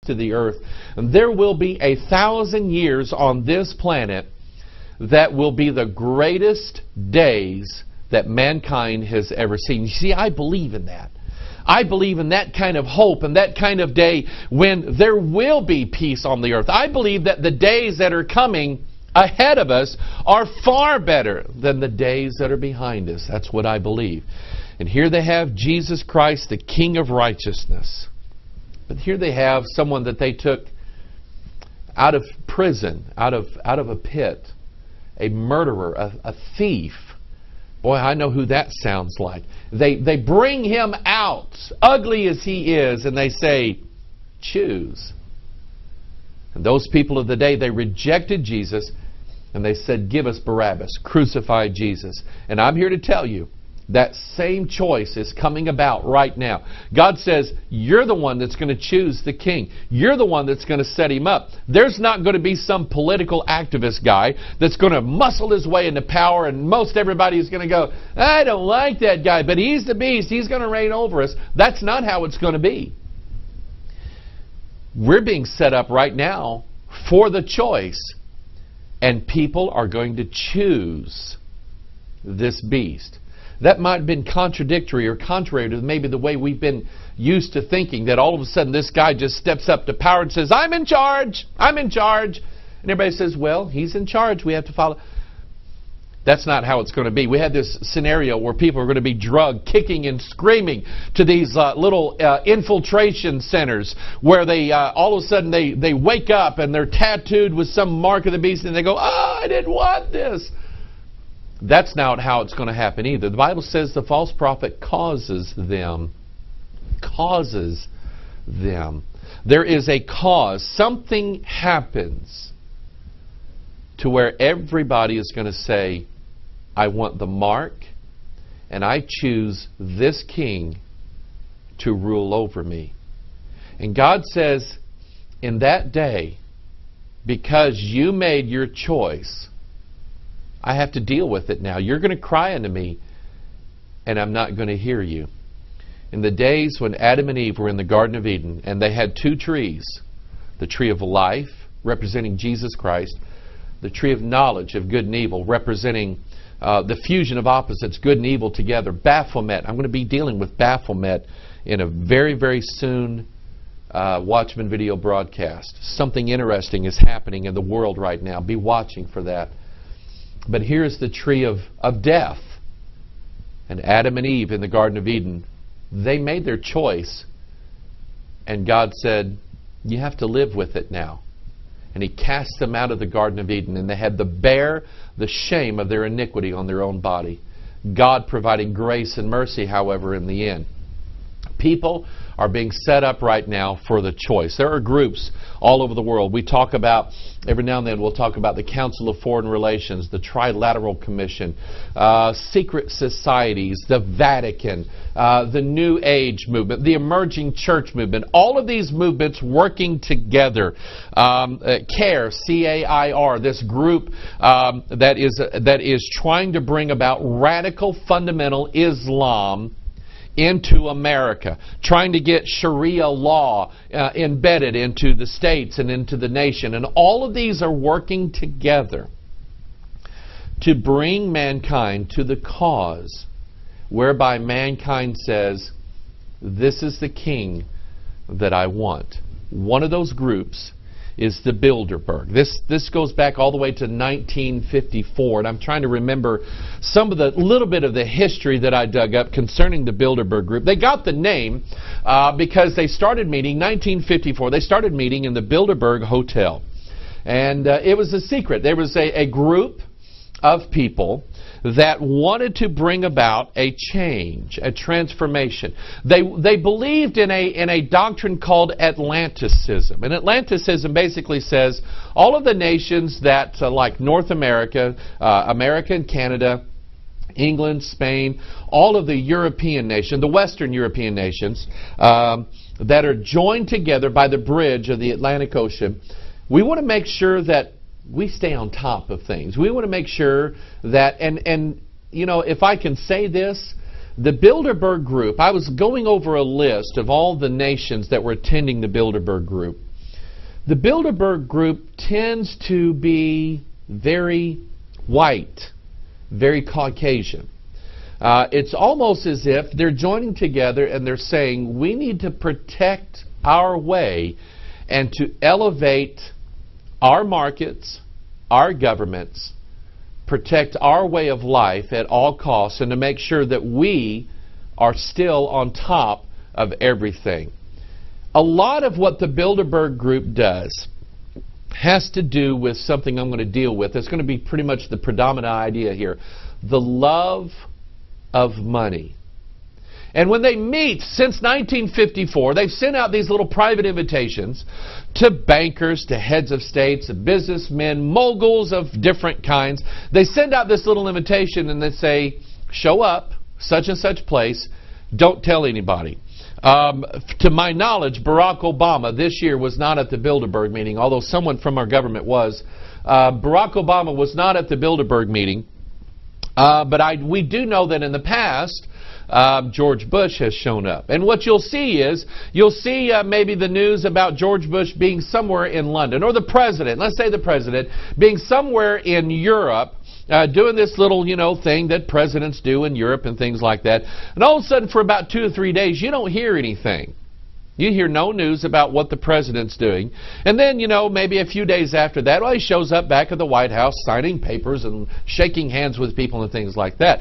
to the earth. And there will be 1,000 years on this planet that will be the greatest days that mankind has ever seen. You see, I believe in that. I believe in that kind of hope and that kind of day when there will be peace on the earth. I believe that the days that are coming ahead of us are far better than the days that are behind us. That's what I believe. And here they have Jesus Christ, the King of righteousness. But here they have someone that they took out of prison, out of a pit, a murderer, a thief. Boy, I know who that sounds like. They bring him out, ugly as he is, and they say, choose. And those people of the day, they rejected Jesus, and they said, give us Barabbas, crucify Jesus. And I'm here to tell you, that same choice is coming about right now. God says, you're the one that's going to choose the king. You're the one that's going to set him up. There's not going to be some political activist guy that's going to muscle his way into power, and most everybody is going to go, I don't like that guy, but he's the beast. He's going to reign over us. That's not how it's going to be. We're being set up right now for the choice, and people are going to choose this beast. That might have been contradictory or contrary to maybe the way we've been used to thinking, that all of a sudden this guy just steps up to power and says, I'm in charge, I'm in charge. And everybody says, well, he's in charge, we have to follow. That's not how it's going to be. We had this scenario where people are going to be drugged, kicking and screaming to these little infiltration centers where they all of a sudden they wake up and they're tattooed with some mark of the beast and they go, oh, I didn't want this. That's not how it's going to happen either. The Bible says the false prophet causes them. Causes them. There is a cause. Something happens to where everybody is going to say, I want the mark, and I choose this king to rule over me. And God says, in that day, because you made your choice, I have to deal with it now. You're going to cry unto me, and I'm not going to hear you. In the days when Adam and Eve were in the Garden of Eden, and they had two trees, the tree of life, representing Jesus Christ, the tree of knowledge of good and evil, representing the fusion of opposites, good and evil together, Baphomet. I'm going to be dealing with Baphomet in a very, very soon Watchman video broadcast. Something interesting is happening in the world right now. Be watching for that. But here's the tree of death. And Adam and Eve in the Garden of Eden, they made their choice. And God said, you have to live with it now. And He cast them out of the Garden of Eden. And they had to bear the shame of their iniquity on their own body. God providing grace and mercy, however, in the end. People are being set up right now for the choice. There are groups all over the world. We talk about, every now and then we'll talk about the Council of Foreign Relations, the Trilateral Commission, secret societies, the Vatican, the New Age movement, the emerging church movement. All of these movements working together. CAIR, C-A-I-R, this group that is trying to bring about radical fundamental Islam into America, trying to get Sharia law embedded into the states and into the nation. And all of these are working together to bring mankind to the cause whereby mankind says, this is the king that I want. One of those groups is the Bilderberg. This goes back all the way to 1954, and I'm trying to remember some of the little bit of the history that I dug up concerning the Bilderberg group. They got the name because they started meeting, 1954, they started meeting in the Bilderberg Hotel. And it was a secret. There was a group of people that wanted to bring about a change, a transformation. They believed in a doctrine called Atlanticism. And Atlanticism basically says all of the nations that, like North America, America and Canada, England, Spain, all of the European nations, the Western European nations, that are joined together by the bridge of the Atlantic Ocean, we want to make sure that we stay on top of things. We want to make sure that, and you know, if I can say this, the Bilderberg group, I was going over a list of all the nations that were attending the Bilderberg group, The Bilderberg group tends to be very white, very Caucasian. It's almost as if they're joining together and they're saying we need to protect our way and to elevate our markets, our governments, protect our way of life at all costs, and to make sure that we are still on top of everything. A lot of what the Bilderberg group does has to do with something I'm going to deal with. It's going to be pretty much the predominant idea here. The love of money. And when they meet since 1954, they've sent out these little private invitations to bankers, to heads of states, to businessmen, moguls of different kinds. They send out this little invitation and they say, show up, such and such place, don't tell anybody. To my knowledge, Barack Obama this year was not at the Bilderberg meeting, although someone from our government was. Barack Obama was not at the Bilderberg meeting. But we do know that in the past, George Bush has shown up. And what you'll see is, maybe the news about George Bush being somewhere in London, or the president, let's say the president, being somewhere in Europe, doing this little, thing that presidents do in Europe and things like that. And all of a sudden, for about 2 or 3 days, you don't hear anything. You hear no news about what the president's doing. And then, maybe a few days after that, he shows up back at the White House signing papers and shaking hands with people and things like that.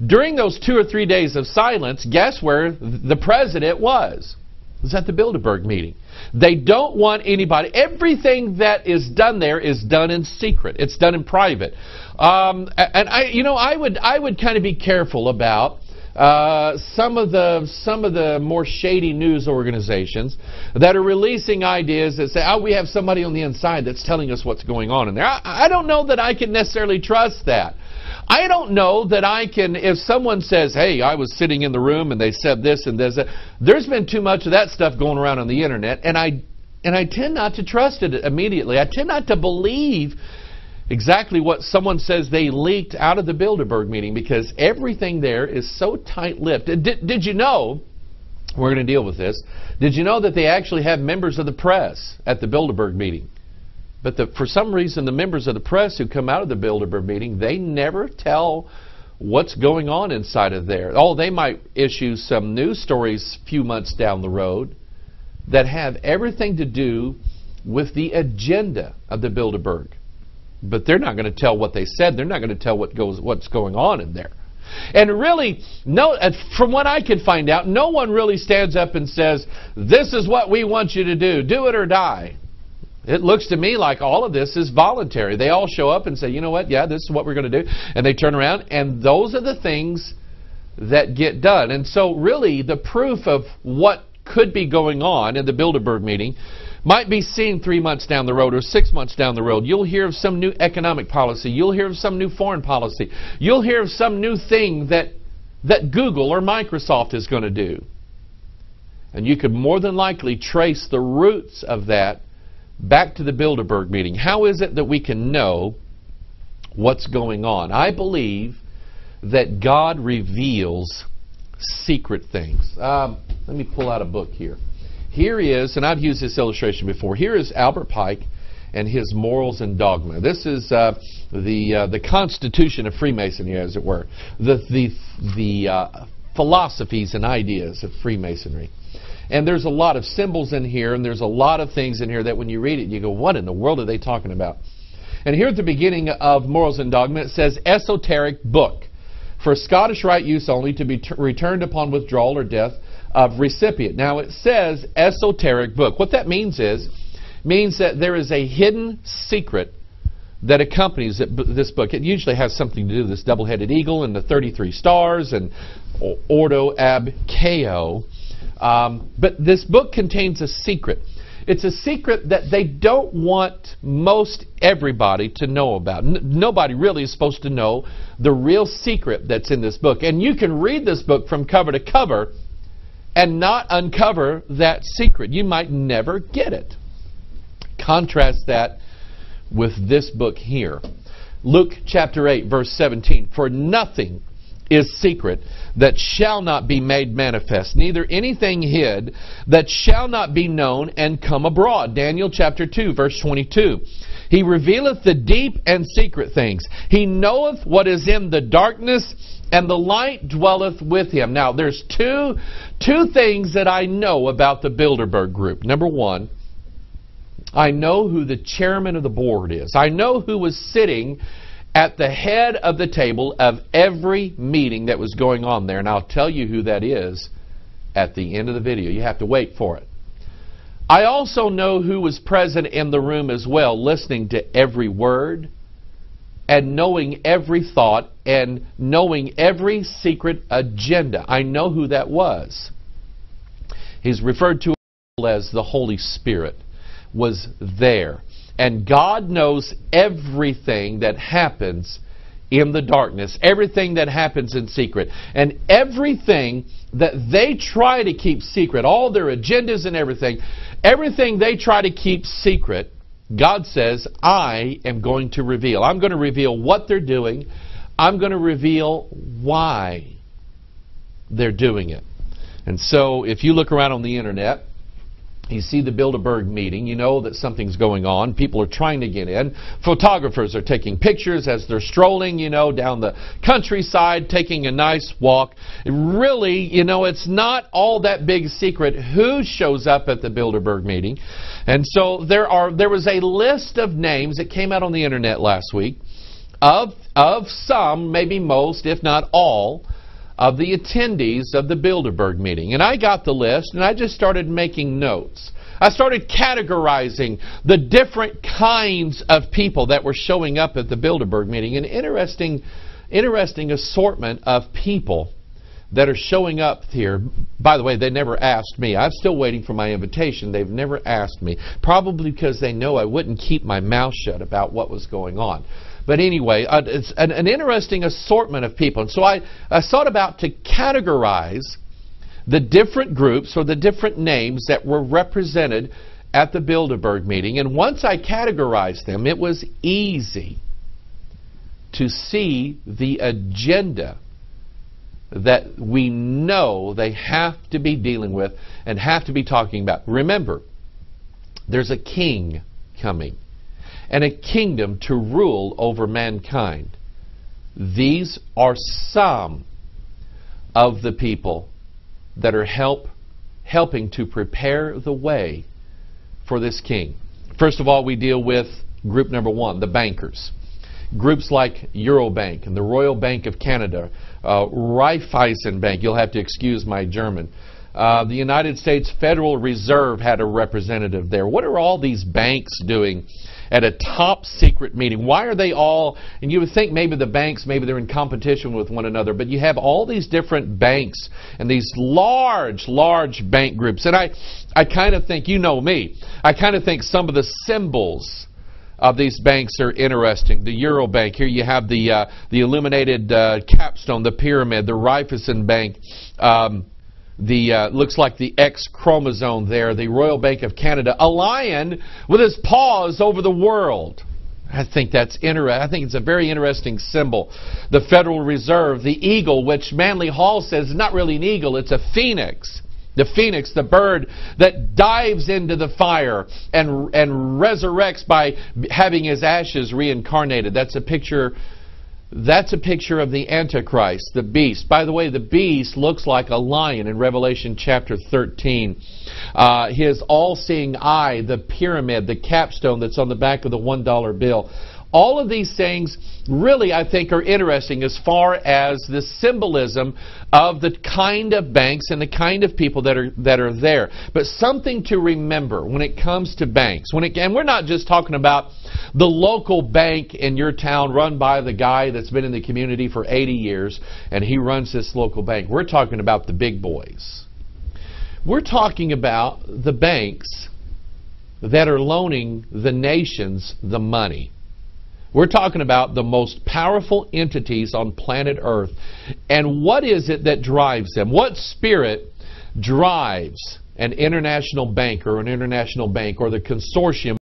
During those 2 or 3 days of silence, guess where the president was? It was at the Bilderberg meeting. They don't want anybody. Everything that is done there is done in secret. It's done in private. And I would kind of be careful about some of the more shady news organizations that are releasing ideas that say, oh, we have somebody on the inside that's telling us what's going on in there. I don't know that I can necessarily trust that. I don't know that I can, if someone says, hey, I was sitting in the room and they said this and this, there's been too much of that stuff going around on the internet, and I tend not to trust it immediately. I tend not to believe exactly what someone says they leaked out of the Bilderberg meeting, because everything there is so tight-lipped. Did you know, we're going to deal with this, did you know that they actually have members of the press at the Bilderberg meeting? But for some reason, the members of the press who come out of the Bilderberg meeting, they never tell what's going on inside of there. Oh, they might issue some news stories a few months down the road that have everything to do with the agenda of the Bilderberg. But they're not going to tell what they said. They're not going to tell what's going on in there. And really, from what I can find out, no one really stands up and says, this is what we want you to do it or die. It looks to me like all of this is voluntary. They all show up and say, you know what, yeah, this is what we're going to do. And they turn around, and those are the things that get done. And so really, the proof of what could be going on in the Bilderberg meeting might be seen 3 months down the road or 6 months down the road. You'll hear of some new economic policy. You'll hear of some new foreign policy. You'll hear of some new thing that Google or Microsoft is going to do. And you could more than likely trace the roots of that back to the Bilderberg meeting. How is it that we can know what's going on? I believe that God reveals secret things. Let me pull out a book here. Here is, and I've used this illustration before, here is Albert Pike and his Morals and Dogma. This is the Constitution of Freemasonry, as it were. The philosophies and ideas of Freemasonry. And there's a lot of symbols in here, and there's a lot of things in here that when you read it, you go, what in the world are they talking about? And here at the beginning of Morals and Dogma, it says, esoteric book, for Scottish Rite use only, to be returned upon withdrawal or death of recipient. Now it says esoteric book. What that means that there is a hidden secret that accompanies this book. It usually has something to do with this double-headed eagle and the 33 stars and Ordo ab Chao. But this book contains a secret. It's a secret that they don't want most everybody to know about. Nobody really is supposed to know the real secret that's in this book. And you can read this book from cover to cover and not uncover that secret. You might never get it. Contrast that with this book here. Luke chapter 8, verse 17. For nothing is secret, that shall not be made manifest, neither anything hid that shall not be known and come abroad. Daniel chapter 2, verse 22. He revealeth the deep and secret things. He knoweth what is in the darkness, and the light dwelleth with him. Now, there's two things that I know about the Bilderberg group. Number one, I know who the chairman of the board is. I know who was sitting at the head of the table of every meeting that was going on there. And I'll tell you who that is at the end of the video. You have to wait for it. I also know who was present in the room as well, listening to every word and knowing every thought and knowing every secret agenda. I know who that was. He's referred to as the Holy Spirit was there. And God knows everything that happens in the darkness, everything that happens in secret, and everything that they try to keep secret, all their agendas and everything they try to keep secret, God says, I am going to reveal. I'm going to reveal what they're doing. I'm going to reveal why they're doing it. And so if you look around on the internet, you see the Bilderberg meeting, you know that something's going on. People are trying to get in. Photographers are taking pictures as they're strolling, down the countryside, taking a nice walk. Really, it's not all that big a secret who shows up at the Bilderberg meeting. And so there was a list of names that came out on the internet last week of some, maybe most, if not all, of the attendees of the Bilderberg meeting. And I got the list and I just started making notes. I started categorizing the different kinds of people that were showing up at the Bilderberg meeting. An interesting assortment of people that are showing up here. By the way, they never asked me. I'm still waiting for my invitation. They've never asked me. Probably because they know I wouldn't keep my mouth shut about what was going on. But anyway, it's an interesting assortment of people. And so I thought about to categorize the different groups or the different names that were represented at the Bilderberg meeting. And once I categorized them, it was easy to see the agenda that we know they have to be dealing with and have to be talking about. Remember, there's a king coming and a kingdom to rule over mankind. These are some of the people that are helping to prepare the way for this king. First of all, we deal with group number one, the bankers. Groups like Eurobank and the Royal Bank of Canada, Raiffeisen Bank, you'll have to excuse my German. The United States Federal Reserve had a representative there. What are all these banks doing at a top secret meeting? Why are they all, and you would think maybe the banks, maybe they're in competition with one another, but you have all these different banks and these large bank groups. And I kind of think, you know me, I kind of think some of the symbols of these banks are interesting. The Eurobank, here you have the illuminated capstone, the pyramid, the Raiffeisen Bank, looks like the X chromosome there, the Royal Bank of Canada, a lion with his paws over the world. I think that's interesting. I think it's a very interesting symbol. The Federal Reserve, the eagle, which Manly Hall says is not really an eagle, it's a phoenix. The phoenix, the bird that dives into the fire and resurrects by having his ashes reincarnated. That's a picture of the Antichrist, the beast. By the way, the beast looks like a lion in Revelation chapter 13. His all-seeing eye, the pyramid, the capstone that's on the back of the $1 bill. All of these things really, I think, are interesting as far as the symbolism of the kind of banks and the kind of people that are there. But something to remember when it comes to banks. And we're not just talking about the local bank in your town run by the guy that's been in the community for 80 years and he runs this local bank. We're talking about the big boys. We're talking about the banks that are loaning the nations the money. We're talking about the most powerful entities on planet Earth. And what is it that drives them? What spirit drives an international bank or the consortium